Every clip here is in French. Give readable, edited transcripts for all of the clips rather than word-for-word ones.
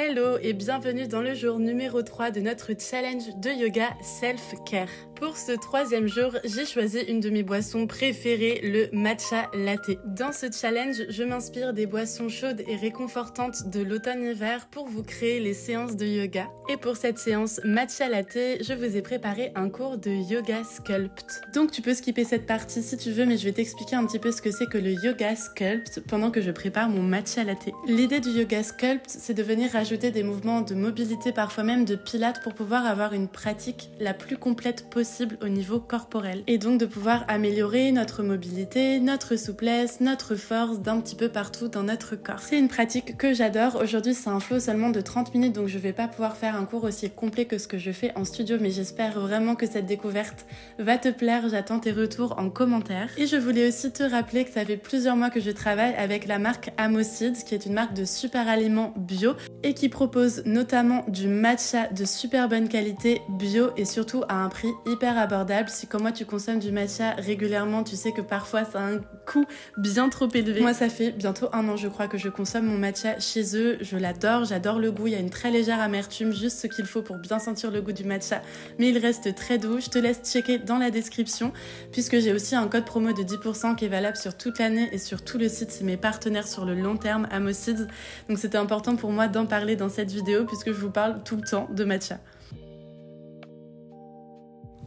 Hello et bienvenue dans le jour numéro 3 de notre challenge de yoga self-care. Pour ce troisième jour, j'ai choisi une de mes boissons préférées, le matcha latte. Dans ce challenge, je m'inspire des boissons chaudes et réconfortantes de l'automne-hiver pour vous créer les séances de yoga. Et pour cette séance matcha latte, je vous ai préparé un cours de yoga sculpt. Donc tu peux skipper cette partie si tu veux, mais je vais t'expliquer un petit peu ce que c'est que le yoga sculpt pendant que je prépare mon matcha latte. L'idée du yoga sculpt, c'est de venir rajouter des mouvements de mobilité, parfois même de pilates, pour pouvoir avoir une pratique la plus complète possible au niveau corporel. Et donc de pouvoir améliorer notre mobilité, notre souplesse, notre force d'un petit peu partout dans notre corps. C'est une pratique que j'adore. Aujourd'hui, c'est un flow seulement de 30 minutes, donc je vais pas pouvoir faire un cours aussi complet que ce que je fais en studio, mais j'espère vraiment que cette découverte va te plaire. J'attends tes retours en commentaire. Et je voulais aussi te rappeler que ça fait plusieurs mois que je travaille avec la marque Amocide, qui est une marque de super aliments bio et qui propose notamment du matcha de super bonne qualité, bio et surtout à un prix hyper abordable. Si comme moi tu consommes du matcha régulièrement, tu sais que parfois ça a un coût bien trop élevé. Moi ça fait bientôt 1 an je crois que je consomme mon matcha chez eux. Je l'adore, j'adore le goût, il y a une très légère amertume, juste ce qu'il faut pour bien sentir le goût du matcha, mais il reste très doux. Je te laisse checker dans la description puisque j'ai aussi un code promo de 10% qui est valable sur toute l'année et sur tout le site. C'est mes partenaires sur le long terme, Amocide, donc c'était important pour moi d'en parler dans cette vidéo puisque je vous parle tout le temps de matcha.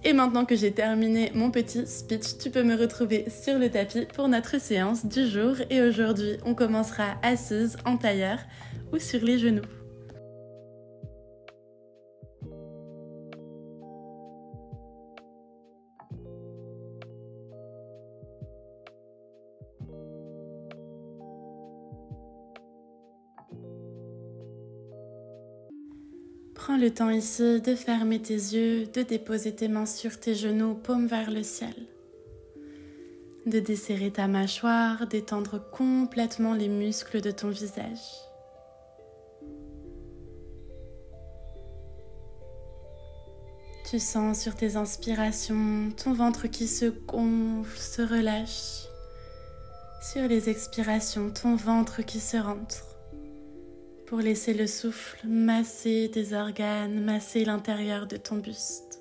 Et maintenant que j'ai terminé mon petit speech, tu peux me retrouver sur le tapis pour notre séance du jour. Et aujourd'hui, on commencera assise, en tailleur ou sur les genoux. Prends le temps ici de fermer tes yeux, de déposer tes mains sur tes genoux, paume vers le ciel. De desserrer ta mâchoire, d'étendre complètement les muscles de ton visage. Tu sens sur tes inspirations ton ventre qui se gonfle, se relâche. Sur les expirations, ton ventre qui se rentre. Pour laisser le souffle masser tes organes, masser l'intérieur de ton buste.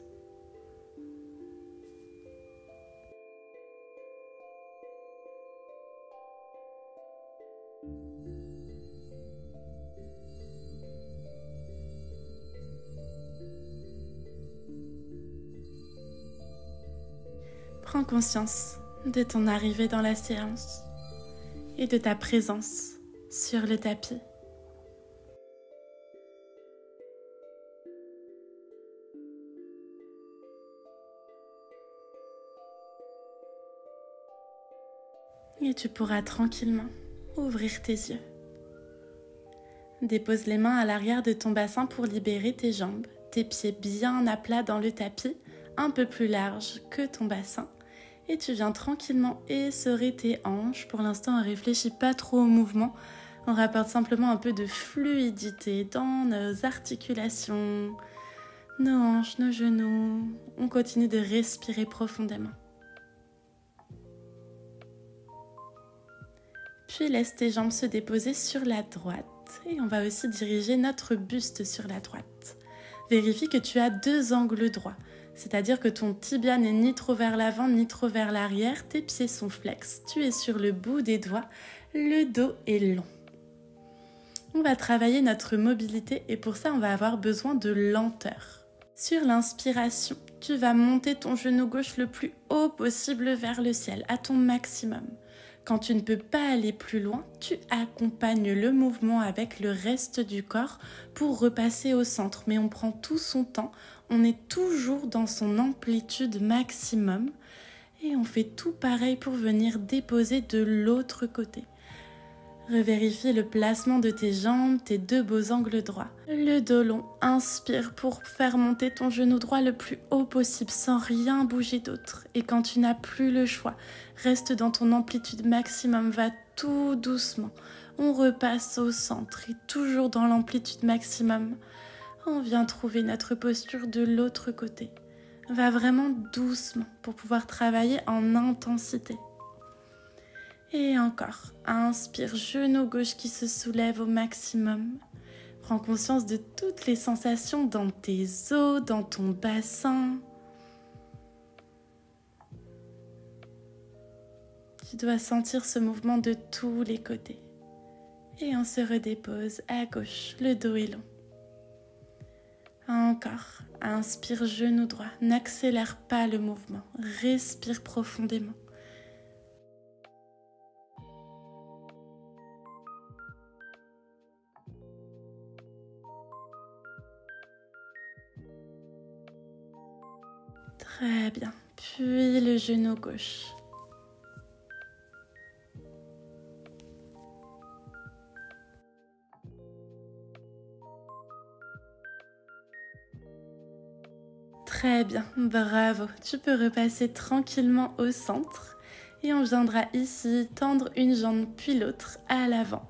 Prends conscience de ton arrivée dans la séance et de ta présence sur le tapis. Et tu pourras tranquillement ouvrir tes yeux. Dépose les mains à l'arrière de ton bassin pour libérer tes jambes, tes pieds bien à plat dans le tapis, un peu plus large que ton bassin. Et tu viens tranquillement essorer tes hanches. Pour l'instant, on ne réfléchit pas trop au mouvement. On rapporte simplement un peu de fluidité dans nos articulations, nos hanches, nos genoux. On continue de respirer profondément. Puis laisse tes jambes se déposer sur la droite et on va aussi diriger notre buste sur la droite. Vérifie que tu as 2 angles droits, c'est-à-dire que ton tibia n'est ni trop vers l'avant ni trop vers l'arrière, tes pieds sont flex, tu es sur le bout des doigts, le dos est long. On va travailler notre mobilité et pour ça on va avoir besoin de lenteur. Sur l'inspiration, tu vas monter ton genou gauche le plus haut possible vers le ciel, à ton maximum. Quand tu ne peux pas aller plus loin, tu accompagnes le mouvement avec le reste du corps pour repasser au centre. Mais on prend tout son temps, on est toujours dans son amplitude maximum et on fait tout pareil pour venir déposer de l'autre côté. Revérifie le placement de tes jambes, tes 2 beaux angles droits. Le dos long, inspire pour faire monter ton genou droit le plus haut possible sans rien bouger d'autre. Et quand tu n'as plus le choix, reste dans ton amplitude maximum, va tout doucement. On repasse au centre et toujours dans l'amplitude maximum. On vient trouver notre posture de l'autre côté. Va vraiment doucement pour pouvoir travailler en intensité. Et encore, inspire, genou gauche qui se soulève au maximum. Prends conscience de toutes les sensations dans tes os, dans ton bassin. Tu dois sentir ce mouvement de tous les côtés. Et on se redépose à gauche, le dos est long. Encore, inspire genou droit, n'accélère pas le mouvement, respire profondément. Très bien, puis le genou gauche. Très bien, bravo. Tu peux repasser tranquillement au centre et on viendra ici tendre une jambe puis l'autre à l'avant.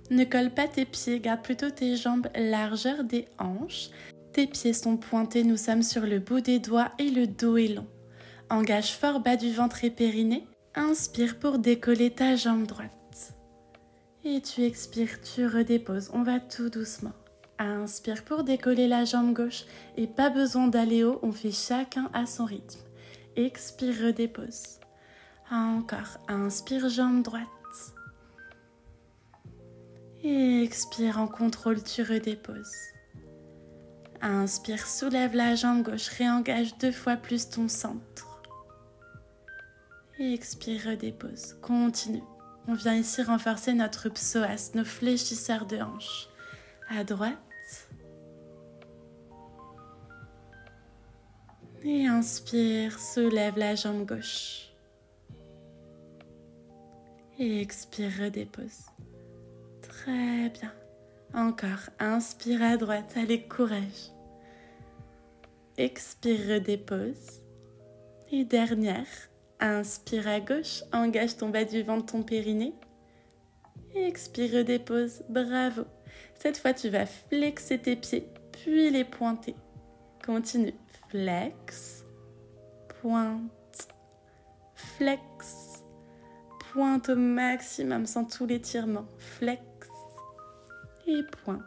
Ne colle pas tes pieds, garde plutôt tes jambes largeur des hanches. Tes pieds sont pointés, nous sommes sur le bout des doigts et le dos est long. Engage fort bas du ventre et périnée. Inspire pour décoller ta jambe droite. Et tu expires, tu redéposes. On va tout doucement. Inspire pour décoller la jambe gauche et pas besoin d'aller haut, on fait chacun à son rythme. Expire, redépose. Encore, inspire, jambe droite. Et expire, en contrôle, tu redéposes. Inspire, soulève la jambe gauche, réengage 2 fois plus ton centre. Et expire, redépose. Continue. On vient ici renforcer notre psoas, nos fléchisseurs de hanches. À droite. Et inspire, soulève la jambe gauche. Et expire, redépose. Très bien. Encore, inspire à droite, allez, courage. Expire, redépose. Et dernière, inspire à gauche, engage ton bas du ventre, ton périnée. Et expire, redépose, bravo. Cette fois, tu vas flexer tes pieds, puis les pointer. Continue. Flex, pointe, flex, pointe au maximum sans tout l'étirement. Flex et pointe.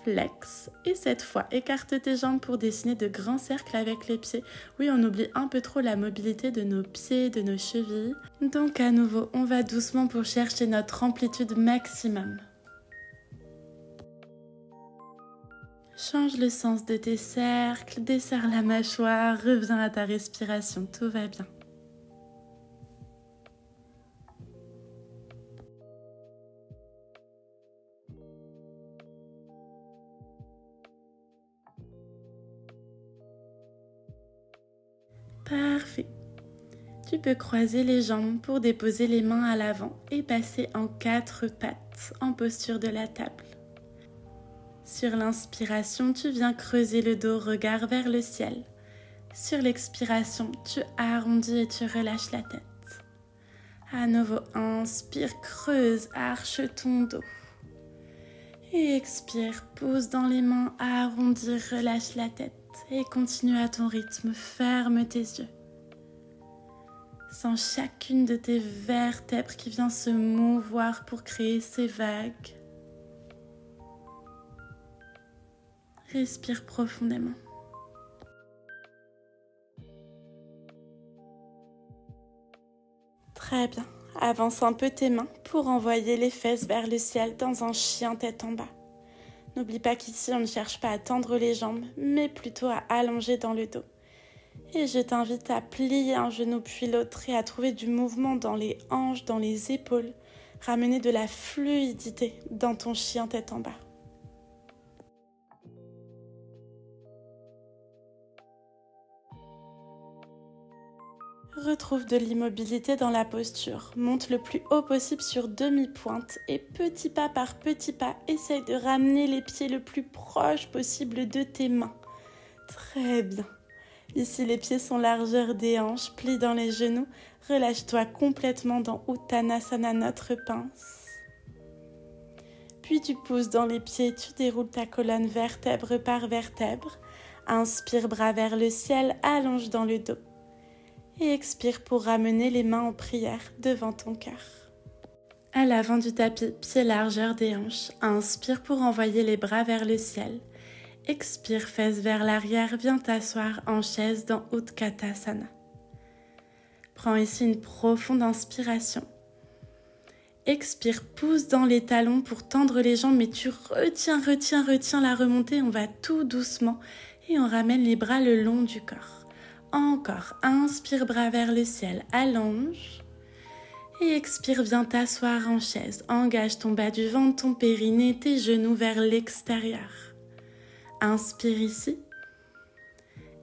Flex. Et cette fois, écarte tes jambes pour dessiner de grands cercles avec les pieds. Oui, on oublie un peu trop la mobilité de nos pieds, de nos chevilles. Donc à nouveau, on va doucement pour chercher notre amplitude maximum. Change le sens de tes cercles, desserre la mâchoire, reviens à ta respiration, tout va bien. Parfait. Tu peux croiser les jambes pour déposer les mains à l'avant et passer en 4 pattes en posture de la table. Sur l'inspiration, tu viens creuser le dos, regard vers le ciel. Sur l'expiration, tu arrondis et tu relâches la tête. À nouveau, inspire, creuse, arche ton dos. Et expire, pose dans les mains, arrondis, relâche la tête. Et continue à ton rythme, ferme tes yeux. Sens chacune de tes vertèbres qui vient se mouvoir pour créer ces vagues. Respire profondément. Très bien. Avance un peu tes mains pour envoyer les fesses vers le ciel dans un chien tête en bas. N'oublie pas qu'ici, on ne cherche pas à tendre les jambes, mais plutôt à allonger dans le dos. Et je t'invite à plier un genou puis l'autre et à trouver du mouvement dans les hanches, dans les épaules. Ramener de la fluidité dans ton chien tête en bas. Retrouve de l'immobilité dans la posture. Monte le plus haut possible sur demi-pointe et petit pas par petit pas, essaye de ramener les pieds le plus proche possible de tes mains. Très bien. Ici, les pieds sont largeur des hanches, plie dans les genoux. Relâche-toi complètement dans Uttanasana, notre pince. Puis tu pousses dans les pieds, tu déroules ta colonne vertèbre par vertèbre. Inspire, bras vers le ciel, allonge dans le dos. Et expire pour ramener les mains en prière devant ton cœur. À l'avant du tapis, pied largeur des hanches. Inspire pour envoyer les bras vers le ciel. Expire, fesses vers l'arrière, viens t'asseoir en chaise dans Utkatasana. Prends ici une profonde inspiration. Expire, pousse dans les talons pour tendre les jambes, mais tu retiens la remontée. On va tout doucement et on ramène les bras le long du corps. Encore, inspire, bras vers le ciel, allonge. Et expire, viens t'asseoir en chaise. Engage ton bas du ventre, ton périnée, tes genoux vers l'extérieur. Inspire ici.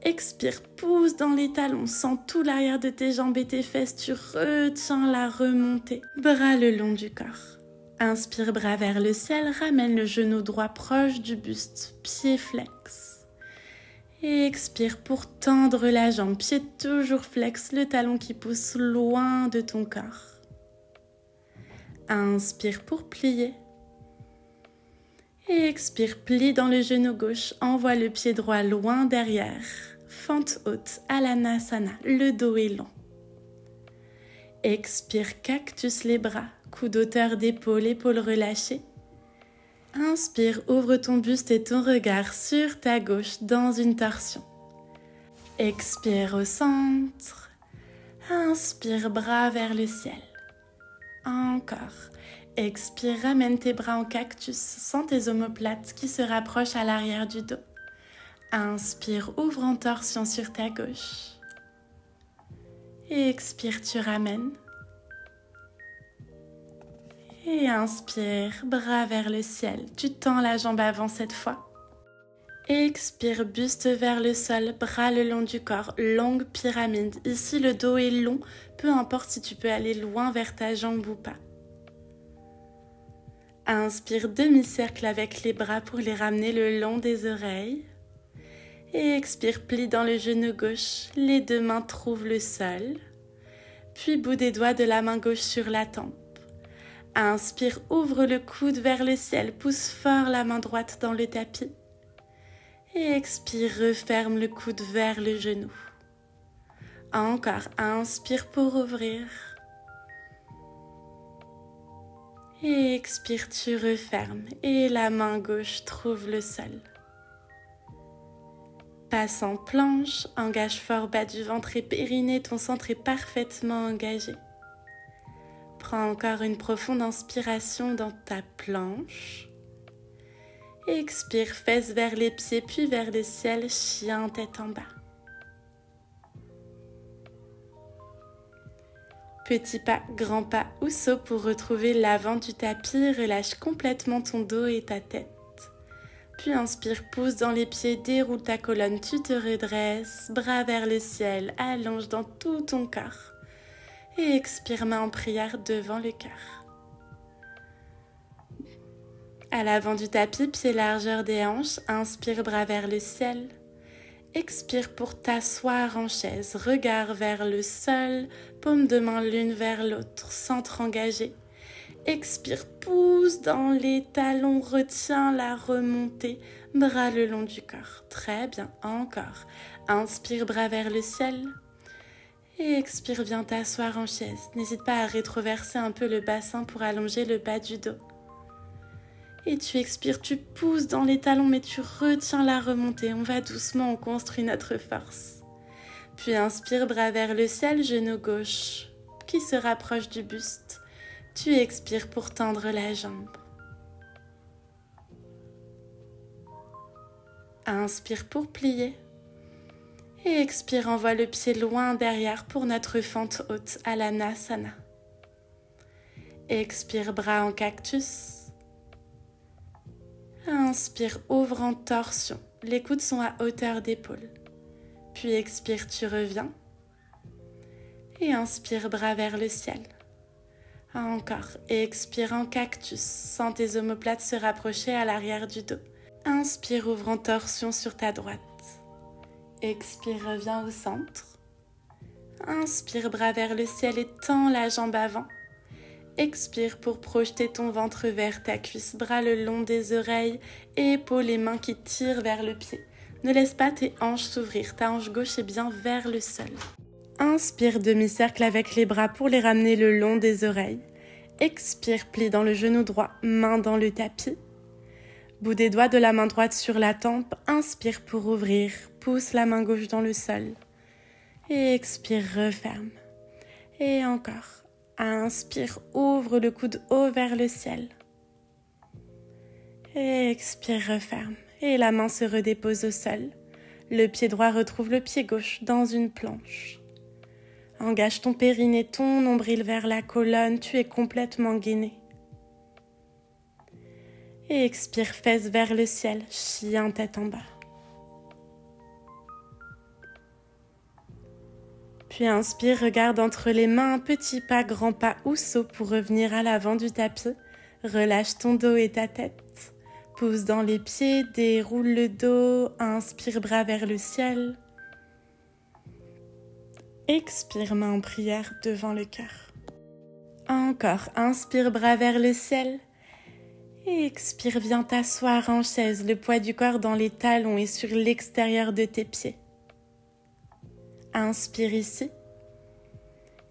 Expire, pousse dans les talons, sens tout l'arrière de tes jambes et tes fesses, tu retiens la remontée. Bras le long du corps. Inspire, bras vers le ciel, ramène le genou droit proche du buste, pied flex. Et expire pour tendre la jambe, pied toujours flex, le talon qui pousse loin de ton corps. Inspire pour plier. Et expire, plie dans le genou gauche, envoie le pied droit loin derrière. Fente haute, Alanasana, le dos est long. Expire, cactus les bras, coude hauteur d'épaule, épaules relâchées. Inspire, ouvre ton buste et ton regard sur ta gauche dans une torsion. Expire au centre. Inspire, bras vers le ciel. Encore. Expire, ramène tes bras en cactus, sens tes omoplates qui se rapprochent à l'arrière du dos. Inspire, ouvre en torsion sur ta gauche. Et expire, tu ramènes. Et inspire, bras vers le ciel. Tu tends la jambe avant cette fois. Expire, buste vers le sol, bras le long du corps, longue pyramide. Ici, le dos est long, peu importe si tu peux aller loin vers ta jambe ou pas. Inspire, demi-cercle avec les bras pour les ramener le long des oreilles. Et expire, plie dans le genou gauche, les deux mains trouvent le sol. Puis bout des doigts de la main gauche sur la tempe. Inspire, ouvre le coude vers le ciel, pousse fort la main droite dans le tapis. Et expire, referme le coude vers le genou. Encore, inspire pour ouvrir. Et expire, tu refermes et la main gauche trouve le sol. Passe en planche, engage fort bas du ventre et périnée, ton centre est parfaitement engagé. Prends encore une profonde inspiration dans ta planche. Expire, fesses vers les pieds puis vers le ciel, chien tête en bas. Petit pas, grand pas ou saut pour retrouver l'avant du tapis, relâche complètement ton dos et ta tête. Puis inspire, pousse dans les pieds, déroule ta colonne, tu te redresses, bras vers le ciel, allonge dans tout ton corps. Et expire, main en prière devant le cœur. À l'avant du tapis, pied largeur des hanches, inspire, bras vers le ciel. Expire pour t'asseoir en chaise, regard vers le sol, paume de main l'une vers l'autre, centre engagé. Expire, pousse dans les talons, retiens la remontée, bras le long du corps. Très bien, encore. Inspire, bras vers le ciel. Et expire, viens t'asseoir en chaise. N'hésite pas à rétroverser un peu le bassin pour allonger le bas du dos. Et tu expires, tu pousses dans les talons, mais tu retiens la remontée. On va doucement, on construit notre force. Puis inspire, bras vers le ciel, genou gauche qui se rapproche du buste. Tu expires pour tendre la jambe. Inspire pour plier. Et expire, envoie le pied loin derrière pour notre fente haute, Alanasana. Expire, bras en cactus. Inspire, ouvre en torsion. Les coudes sont à hauteur d'épaule. Puis expire, tu reviens. Et inspire, bras vers le ciel. Encore. Et expire en cactus. Sens tes omoplates se rapprocher à l'arrière du dos. Inspire, ouvre en torsion sur ta droite. Expire, reviens au centre. Inspire, bras vers le ciel et tends la jambe avant. Expire pour projeter ton ventre vers ta cuisse, bras le long des oreilles, épaules et mains qui tirent vers le pied. Ne laisse pas tes hanches s'ouvrir, ta hanche gauche est bien vers le sol. Inspire, demi-cercle avec les bras pour les ramener le long des oreilles. Expire, plie dans le genou droit, main dans le tapis. Bout des doigts de la main droite sur la tempe, inspire pour ouvrir, pousse la main gauche dans le sol. Et expire, referme. Et encore. Inspire, ouvre le coude haut vers le ciel. Et expire, referme. Et la main se redépose au sol. Le pied droit retrouve le pied gauche dans une planche. Engage ton périnée, ton nombril vers la colonne, tu es complètement gainé. Et expire, fesses vers le ciel, chien tête en bas. Puis inspire, regarde entre les mains, petit pas, grand pas ou saut pour revenir à l'avant du tapis. Relâche ton dos et ta tête. Pousse dans les pieds, déroule le dos, inspire, bras vers le ciel. Expire, main en prière devant le cœur. Encore, inspire, bras vers le ciel. Et expire, viens t'asseoir en chaise, le poids du corps dans les talons et sur l'extérieur de tes pieds. Inspire ici.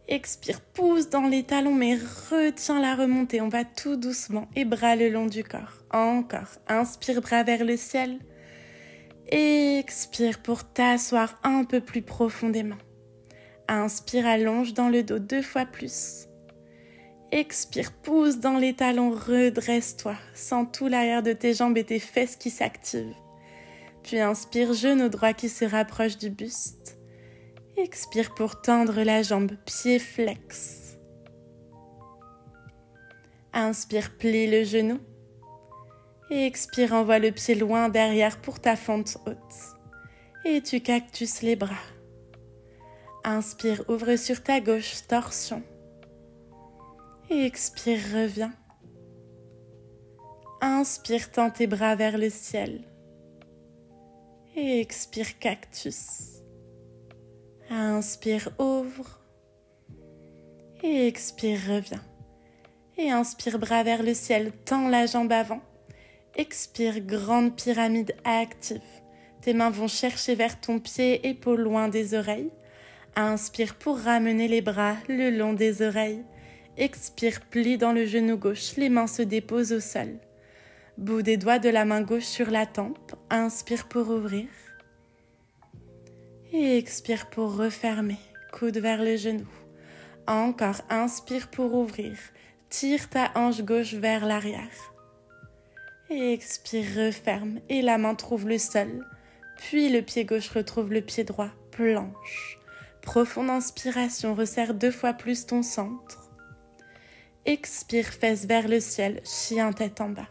Expire, pousse dans les talons, mais retiens la remontée. On va tout doucement et bras le long du corps. Encore. Inspire, bras vers le ciel. Expire pour t'asseoir un peu plus profondément. Inspire, allonge dans le dos 2 fois plus. Expire, pousse dans les talons, redresse-toi. Sens tout l'arrière de tes jambes et tes fesses qui s'activent. Puis inspire, genou droit qui se rapproche du buste. Expire pour tendre la jambe, pied flex. Inspire, plie le genou. Et expire, envoie le pied loin derrière pour ta fente haute. Et tu cactus les bras. Inspire, ouvre sur ta gauche, torsion. Et expire, reviens. Inspire, tends tes bras vers le ciel. Et expire, cactus. Inspire, ouvre. Et expire, reviens. Et inspire, bras vers le ciel, tends la jambe avant. Expire, grande pyramide active. Tes mains vont chercher vers ton pied, épaules loin des oreilles. Inspire pour ramener les bras le long des oreilles. Expire, plie dans le genou gauche, les mains se déposent au sol. Bout des doigts de la main gauche sur la tempe. Inspire pour ouvrir. Et expire pour refermer, coude vers le genou. Encore, inspire pour ouvrir. Tire ta hanche gauche vers l'arrière. Et expire, referme. Et la main trouve le sol. Puis le pied gauche retrouve le pied droit, planche. Profonde inspiration, resserre 2 fois plus ton centre. Expire, fesses vers le ciel, chien tête en bas.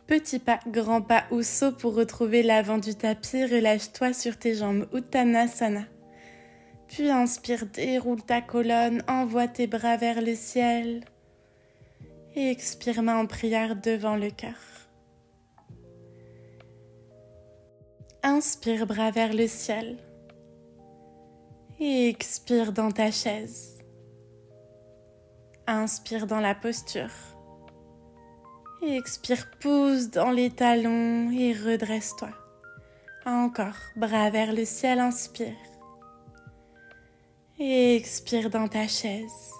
Petit pas, grand pas ou saut pour retrouver l'avant du tapis, relâche-toi sur tes jambes, Uttanasana. Puis inspire, déroule ta colonne, envoie tes bras vers le ciel. Et expire, main en prière devant le cœur. Inspire, bras vers le ciel. Et expire dans ta chaise. Inspire dans la posture. Et expire, pousse dans les talons et redresse-toi. Encore, bras vers le ciel, inspire. Et expire dans ta chaise.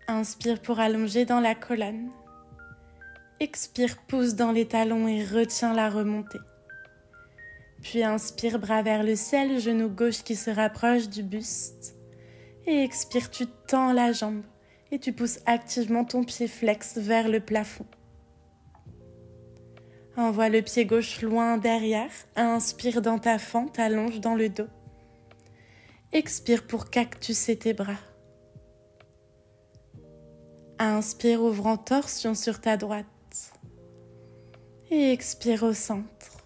Inspire pour allonger dans la colonne. Expire, pousse dans les talons et retiens la remontée. Puis inspire, bras vers le ciel, genou gauche qui se rapproche du buste. Et expire, tu tends la jambe et tu pousses activement ton pied flex vers le plafond. Envoie le pied gauche loin derrière. Inspire dans ta fente, allonge dans le dos. Expire pour cactusser tes bras. Inspire, ouvre en torsion sur ta droite. Et expire au centre.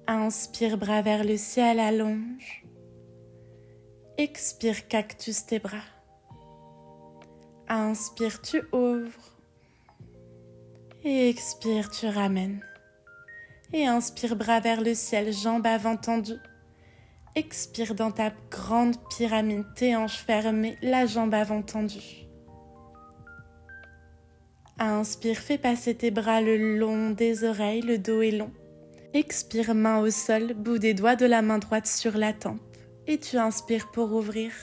Inspire, bras vers le ciel, allonge. Expire, cactus tes bras. Inspire, tu ouvres. Et expire, tu ramènes. Et inspire, bras vers le ciel, jambes avant tendues. Expire dans ta grande pyramide, tes hanches fermées, la jambe avant tendue. Inspire, fais passer tes bras le long des oreilles, le dos est long. Expire, main au sol, bout des doigts de la main droite sur la tempe. et tu inspires pour ouvrir.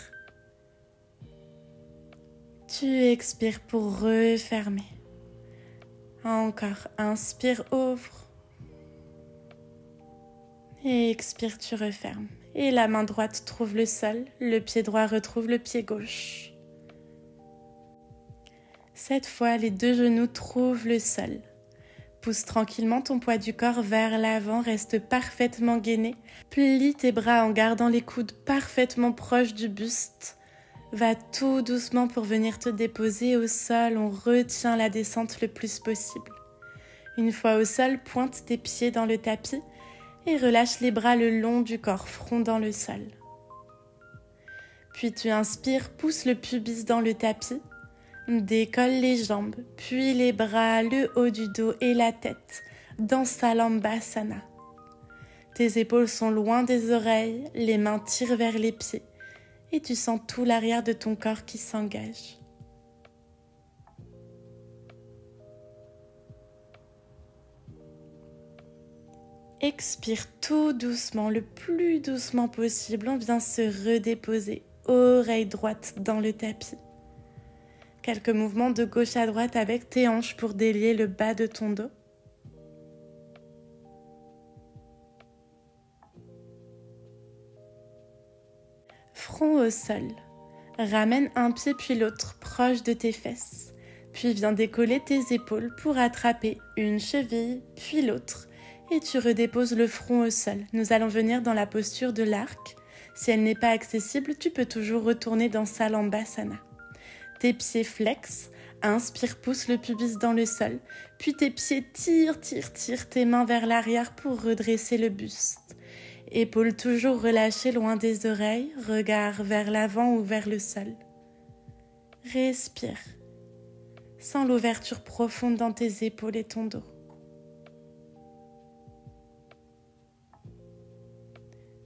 Tu expires pour refermer. Encore, inspire, ouvre. Et expire, tu refermes. Et la main droite trouve le sol, le pied droit retrouve le pied gauche. Cette fois, les deux genoux trouvent le sol. Pousse tranquillement ton poids du corps vers l'avant, reste parfaitement gainé. Plie tes bras en gardant les coudes parfaitement proches du buste. Va tout doucement pour venir te déposer au sol, on retient la descente le plus possible. Une fois au sol, pointe tes pieds dans le tapis et relâche les bras le long du corps, front dans le sol. Puis tu inspires, pousse le pubis dans le tapis, décolle les jambes, puis les bras, le haut du dos et la tête dans Salambhasana. Tes épaules sont loin des oreilles, les mains tirent vers les pieds et tu sens tout l'arrière de ton corps qui s'engage. Expire tout doucement, le plus doucement possible. On vient se redéposer, oreille droite dans le tapis. Quelques mouvements de gauche à droite avec tes hanches pour délier le bas de ton dos. Front au sol. Ramène un pied puis l'autre proche de tes fesses. Puis viens décoller tes épaules pour attraper une cheville puis l'autre. Et tu redéposes le front au sol. Nous allons venir dans la posture de l'arc. Si elle n'est pas accessible, tu peux toujours retourner dans Salambhasana. Tes pieds flex, inspire, pousse le pubis dans le sol, puis tes pieds tirent tes mains vers l'arrière pour redresser le buste. Épaules toujours relâchées loin des oreilles, regard vers l'avant ou vers le sol. Respire, sens l'ouverture profonde dans tes épaules et ton dos.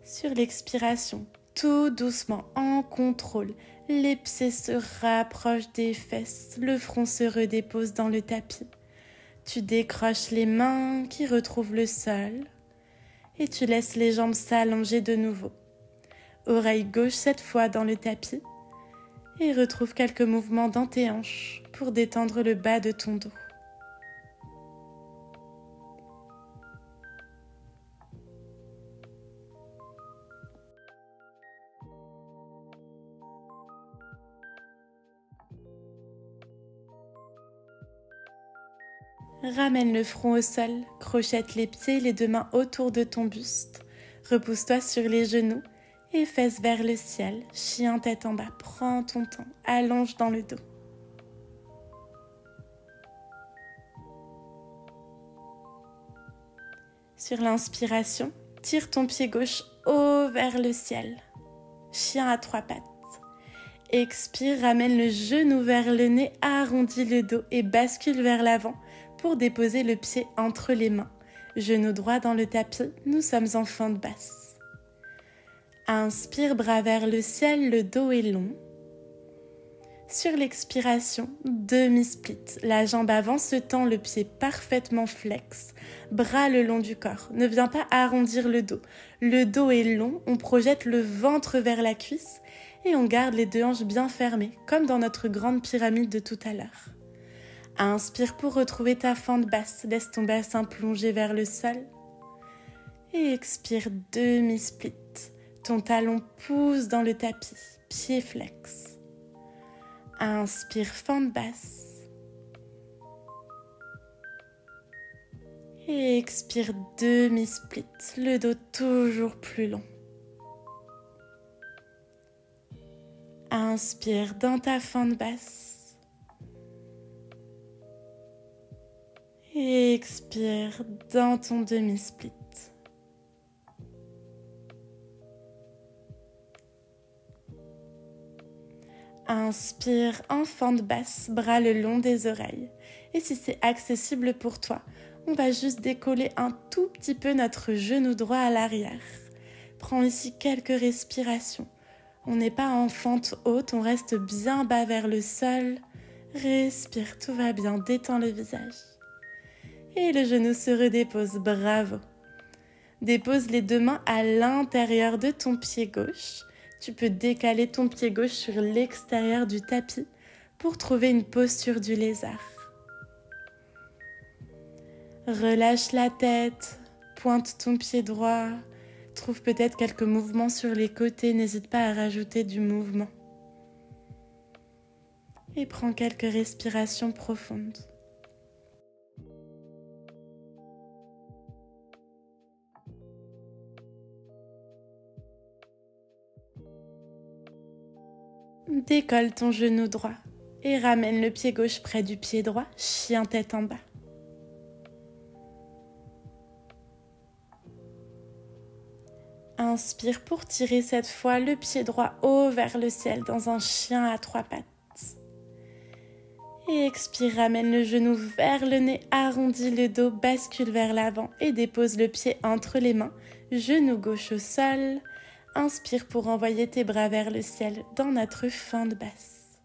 Sur l'expiration, tout doucement, en contrôle, les pieds se rapprochent des fesses, le front se redépose dans le tapis. Tu décroches les mains qui retrouvent le sol et tu laisses les jambes s'allonger de nouveau. Oreille gauche cette fois dans le tapis et retrouve quelques mouvements dans tes hanches pour détendre le bas de ton dos. Ramène le front au sol, crochette les pieds et les deux mains autour de ton buste. Repousse-toi sur les genoux et fesses vers le ciel. Chien tête en bas, prends ton temps, allonge dans le dos. Sur l'inspiration, tire ton pied gauche haut vers le ciel. Chien à trois pattes. Expire, ramène le genou vers le nez, arrondis le dos et bascule vers l'avant pour déposer le pied entre les mains. Genou droit dans le tapis, nous sommes en fente basse. Inspire, bras vers le ciel, le dos est long. Sur l'expiration, demi-split. La jambe avant se tend, le pied parfaitement flex. Bras le long du corps. Ne viens pas arrondir le dos. Le dos est long, on projette le ventre vers la cuisse et on garde les deux hanches bien fermées, comme dans notre grande pyramide de tout à l'heure. Inspire pour retrouver ta fente basse. Laisse ton bassin plonger vers le sol. Et expire, demi-split. Ton talon pousse dans le tapis, pied flex. Inspire, fente basse. Et expire, demi-split. Le dos toujours plus long. Inspire dans ta fente basse. Et expire dans ton demi-split. Inspire en fente basse, bras le long des oreilles. Et si c'est accessible pour toi, on va juste décoller un tout petit peu notre genou droit à l'arrière. Prends ici quelques respirations. On n'est pas en fente haute, on reste bien bas vers le sol. Respire, tout va bien, détends le visage. Et le genou se redépose, bravo. Dépose les deux mains à l'intérieur de ton pied gauche. tu peux décaler ton pied gauche sur l'extérieur du tapis pour trouver une posture du lézard. Relâche la tête, pointe ton pied droit, trouve peut-être quelques mouvements sur les côtés, n'hésite pas à rajouter du mouvement. Et prends quelques respirations profondes. Décolle ton genou droit et ramène le pied gauche près du pied droit, chien tête en bas. Inspire pour tirer cette fois le pied droit haut vers le ciel dans un chien à 3 pattes. Et expire, ramène le genou vers le nez, arrondis le dos, bascule vers l'avant et dépose le pied entre les mains, genou gauche au sol. Inspire pour envoyer tes bras vers le ciel dans notre fente basse.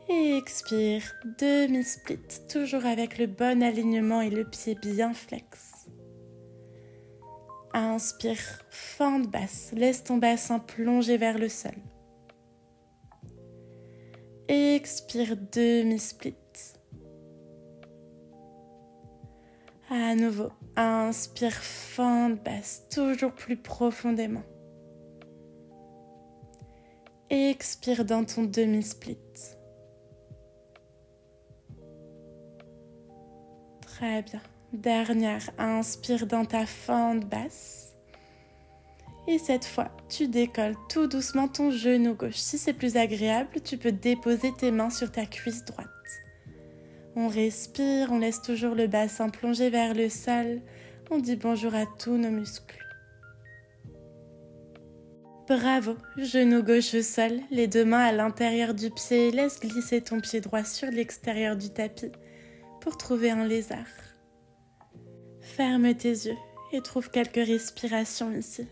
Et expire, demi-split, toujours avec le bon alignement et le pied bien flex. Inspire, fente basse, laisse ton bassin plonger vers le sol. Expire, demi-split. À nouveau, inspire, fente basse, toujours plus profondément. Expire dans ton demi-split. Très bien. Dernière, inspire dans ta fente basse. Et cette fois, tu décolles tout doucement ton genou gauche. Si c'est plus agréable, tu peux déposer tes mains sur ta cuisse droite. On respire, on laisse toujours le bassin plonger vers le sol. On dit bonjour à tous nos muscles. Bravo, genou gauche au sol, les deux mains à l'intérieur du pied. Laisse glisser ton pied droit sur l'extérieur du tapis pour trouver un lézard. Ferme tes yeux et trouve quelques respirations ici.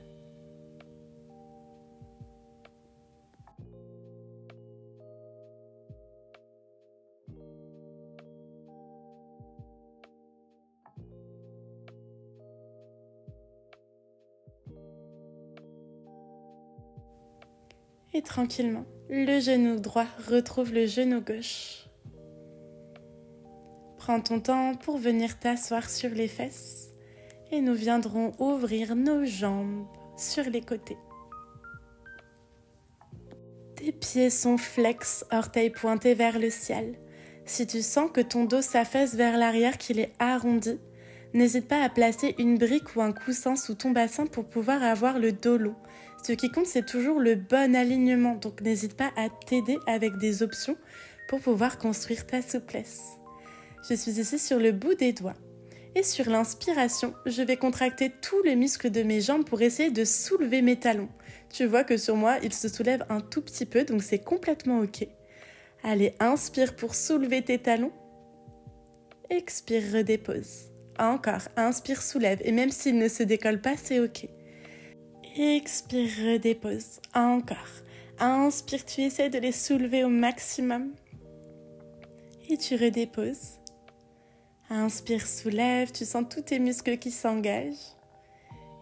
Et tranquillement, le genou droit retrouve le genou gauche. Prends ton temps pour venir t'asseoir sur les fesses et nous viendrons ouvrir nos jambes sur les côtés. Tes pieds sont flex, orteils pointés vers le ciel. Si tu sens que ton dos s'affaisse vers l'arrière, qu'il est arrondi, n'hésite pas à placer une brique ou un coussin sous ton bassin pour pouvoir avoir le dos long. Ce qui compte, c'est toujours le bon alignement, donc n'hésite pas à t'aider avec des options pour pouvoir construire ta souplesse. Je suis ici sur le bout des doigts. Et sur l'inspiration, je vais contracter tous les muscles de mes jambes pour essayer de soulever mes talons. Tu vois que sur moi, ils se soulèvent un tout petit peu, donc c'est complètement ok. Allez, inspire pour soulever tes talons. Expire, redépose. Encore, inspire, soulève. Et même s'il ne se décolle pas, c'est ok. Expire, redépose. Encore. Inspire, tu essaies de les soulever au maximum. Et tu redéposes. Inspire, soulève, tu sens tous tes muscles qui s'engagent.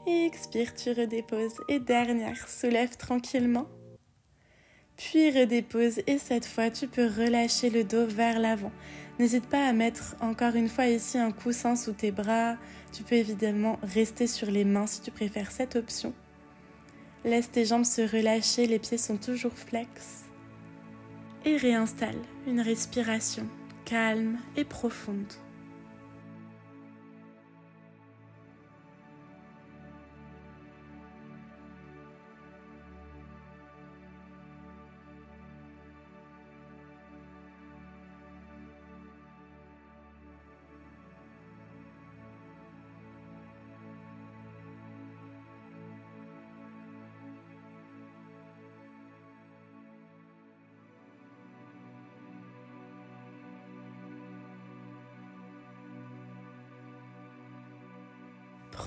Expire, tu redéposes. Et dernière, soulève tranquillement. Puis redépose et cette fois, tu peux relâcher le dos vers l'avant. N'hésite pas à mettre encore une fois ici un coussin sous tes bras. Tu peux évidemment rester sur les mains si tu préfères cette option. Laisse tes jambes se relâcher, les pieds sont toujours flex. Et réinstalle une respiration calme et profonde.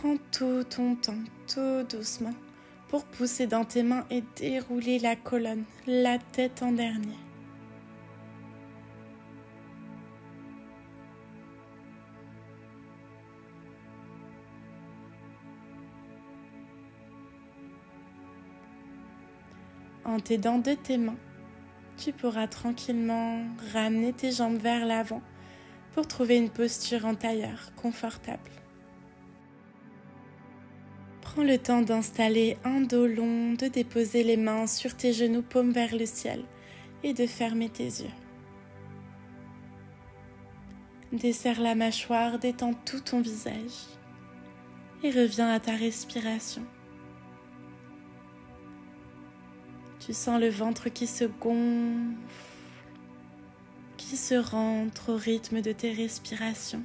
Prends tout ton temps, tout doucement, pour pousser dans tes mains et dérouler la colonne, la tête en dernier. En t'aidant de tes mains, tu pourras tranquillement ramener tes jambes vers l'avant pour trouver une posture en tailleur confortable. Prends le temps d'installer un dos long, de déposer les mains sur tes genoux, paumes vers le ciel et de fermer tes yeux. Desserre la mâchoire, détends tout ton visage et reviens à ta respiration. Tu sens le ventre qui se gonfle, qui se rentre au rythme de tes respirations.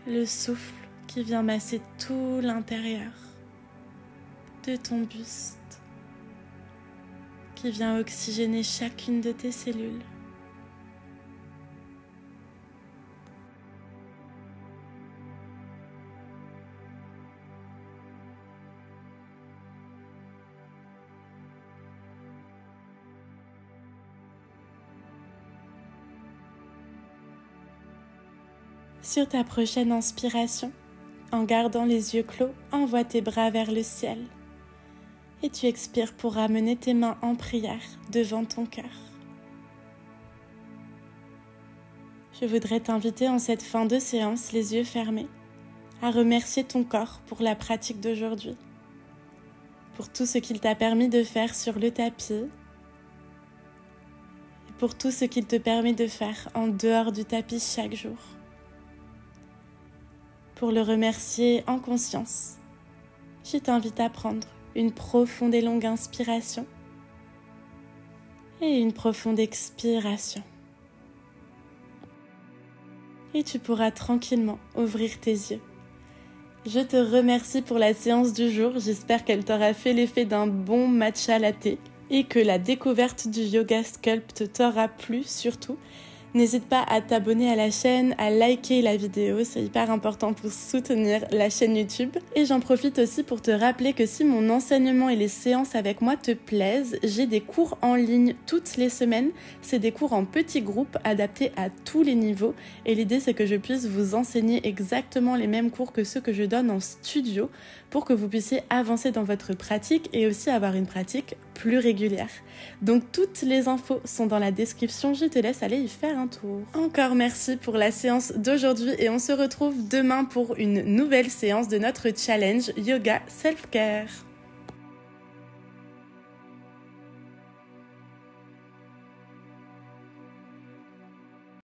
Le souffle qui vient masser tout l'intérieur de ton buste, qui vient oxygéner chacune de tes cellules. Sur ta prochaine inspiration, en gardant les yeux clos, envoie tes bras vers le ciel et tu expires pour ramener tes mains en prière devant ton cœur. Je voudrais t'inviter en cette fin de séance, les yeux fermés, à remercier ton corps pour la pratique d'aujourd'hui, pour tout ce qu'il t'a permis de faire sur le tapis et pour tout ce qu'il te permet de faire en dehors du tapis chaque jour. Pour le remercier en conscience, je t'invite à prendre une profonde et longue inspiration et une profonde expiration. Et tu pourras tranquillement ouvrir tes yeux. Je te remercie pour la séance du jour. J'espère qu'elle t'aura fait l'effet d'un bon matcha latte et que la découverte du yoga sculpt t'aura plu surtout. N'hésite pas à t'abonner à la chaîne, à liker la vidéo, c'est hyper important pour soutenir la chaîne YouTube. Et j'en profite aussi pour te rappeler que si mon enseignement et les séances avec moi te plaisent, j'ai des cours en ligne toutes les semaines. C'est des cours en petits groupes adaptés à tous les niveaux. Et l'idée, c'est que je puisse vous enseigner exactement les mêmes cours que ceux que je donne en studio pour que vous puissiez avancer dans votre pratique et aussi avoir une pratique plus régulière. Donc toutes les infos sont dans la description, je te laisse aller y faire un tour. Encore merci pour la séance d'aujourd'hui et on se retrouve demain pour une nouvelle séance de notre challenge Yoga Self-Care.